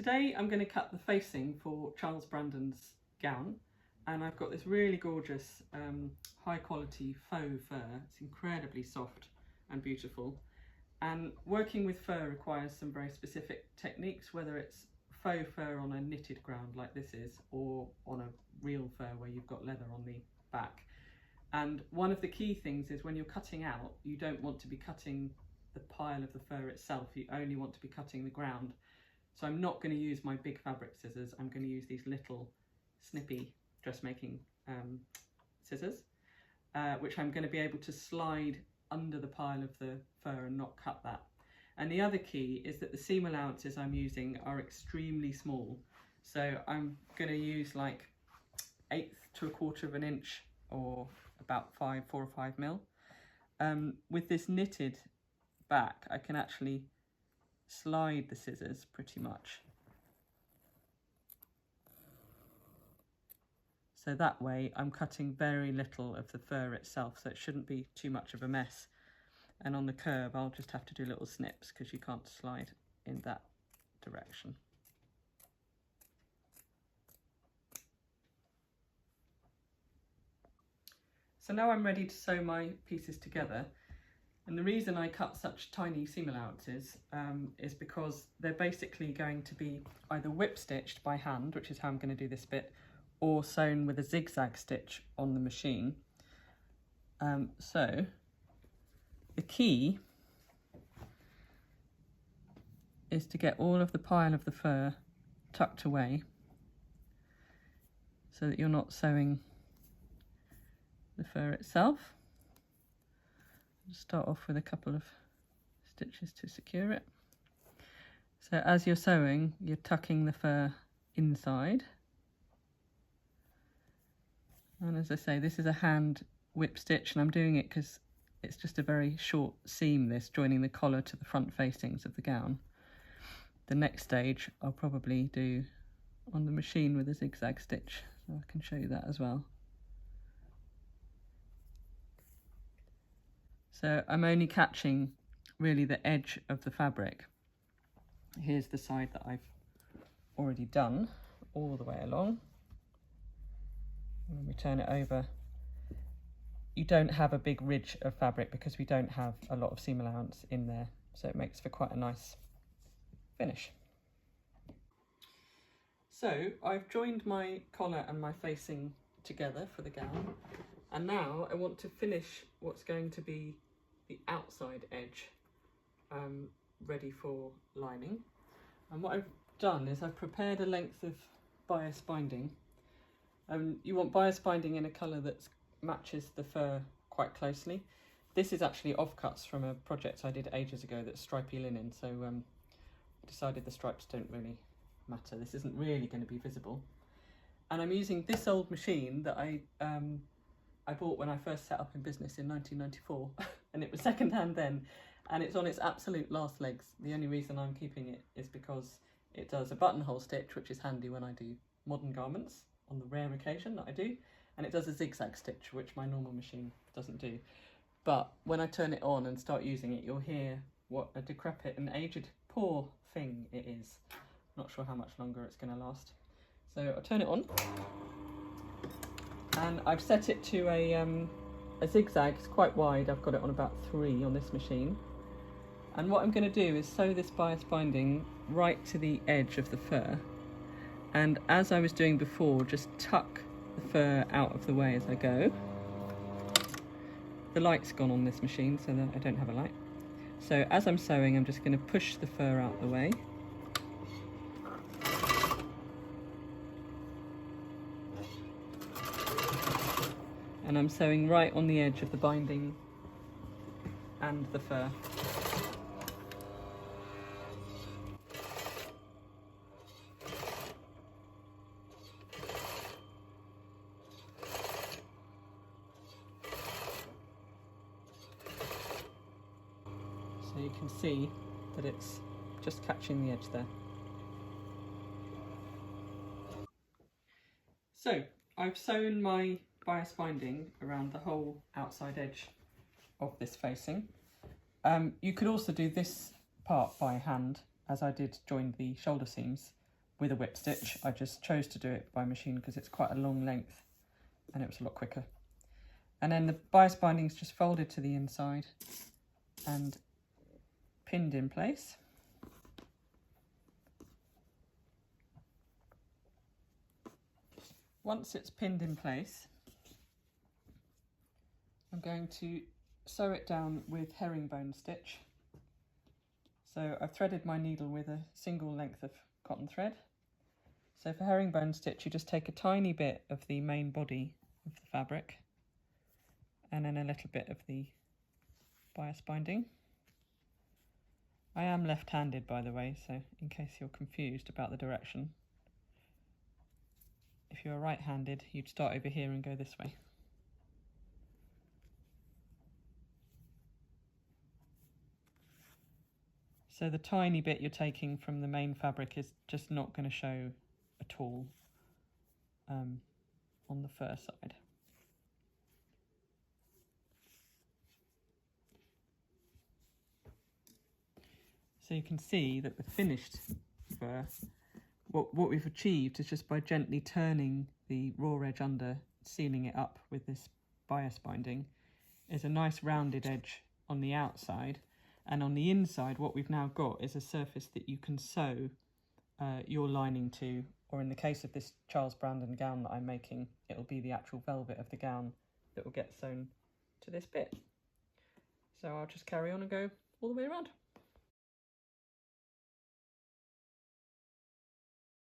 Today I'm going to cut the facing for Charles Brandon's gown, and I've got this really gorgeous high quality faux fur. It's incredibly soft and beautiful, and working with fur requires some very specific techniques, whether it's faux fur on a knitted ground like this is, or on a real fur where you've got leather on the back. And one of the key things is when you're cutting out, you don't want to be cutting the pile of the fur itself, you only want to be cutting the ground. So I'm not going to use my big fabric scissors, I'm going to use these little snippy dressmaking scissors, which I'm going to be able to slide under the pile of the fur and not cut that. And the other key is that the seam allowances I'm using are extremely small. So I'm going to use like 1/8 to 1/4 of an inch, or about 4 or 5 mil. With this knitted back, I can actually slide the scissors pretty much. So that way I'm cutting very little of the fur itself, so it shouldn't be too much of a mess. And on the curve I'll just have to do little snips because you can't slide in that direction. So now I'm ready to sew my pieces together. And the reason I cut such tiny seam allowances is because they're basically going to be either whip stitched by hand, which is how I'm going to do this bit, or sewn with a zigzag stitch on the machine. So the key is to get all of the pile of the fur tucked away so that you're not sewing the fur itself. Start off with a couple of stitches to secure it. So as you're sewing, you're tucking the fur inside. And as I say, this is a hand whip stitch, and I'm doing it because it's just a very short seam, this, joining the collar to the front facings of the gown. The next stage I'll probably do on the machine with a zigzag stitch, so I can show you that as well. So I'm only catching really the edge of the fabric. Here's the side that I've already done all the way along. And when we turn it over, you don't have a big ridge of fabric because we don't have a lot of seam allowance in there. So it makes for quite a nice finish. So I've joined my collar and my facing together for the gown. And now I want to finish what's going to be the outside edge ready for lining. And what I've done is I've prepared a length of bias binding. You want bias binding in a colour that matches the fur quite closely. This is actually offcuts from a project I did ages ago that's stripy linen, so I decided the stripes don't really matter. This isn't really going to be visible. And I'm using this old machine that I bought when I first set up in business in 1994, and it was second-hand then, and it's on its absolute last legs. The only reason I'm keeping it is because it does a buttonhole stitch, which is handy when I do modern garments, on the rare occasion that I do, and it does a zigzag stitch, which my normal machine doesn't do. But when I turn it on and start using it, you'll hear what a decrepit and aged poor thing it is. Not sure how much longer it's going to last. So I'll turn it on. And I've set it to a zigzag. It's quite wide. I've got it on about 3 on this machine. And what I'm going to do is sew this bias binding right to the edge of the fur. And as I was doing before, just tuck the fur out of the way as I go. The light's gone on this machine, so that I don't have a light. So as I'm sewing, I'm just going to push the fur out the way. And I'm sewing right on the edge of the binding and the fur. So you can see that it's just catching the edge there. So I've sewn my bias binding around the whole outside edge of this facing. You could also do this part by hand, as I did join the shoulder seams, with a whip stitch. I just chose to do it by machine because it's quite a long length and it was a lot quicker. And then the bias binding is just folded to the inside and pinned in place. Once it's pinned in place, I'm going to sew it down with herringbone stitch. So I've threaded my needle with a single length of cotton thread. So for herringbone stitch, you just take a tiny bit of the main body of the fabric and then a little bit of the bias binding. I am left-handed, by the way, so in case you're confused about the direction. If you're right-handed, you'd start over here and go this way. So the tiny bit you're taking from the main fabric is just not going to show at all on the fur side. So you can see that the finished fur, what we've achieved is just by gently turning the raw edge under, sealing it up with this bias binding, is a nice rounded edge on the outside. And on the inside, what we've now got is a surface that you can sew your lining to, or in the case of this Charles Brandon gown that I'm making, it'll be the actual velvet of the gown that will get sewn to this bit. So I'll just carry on and go all the way around.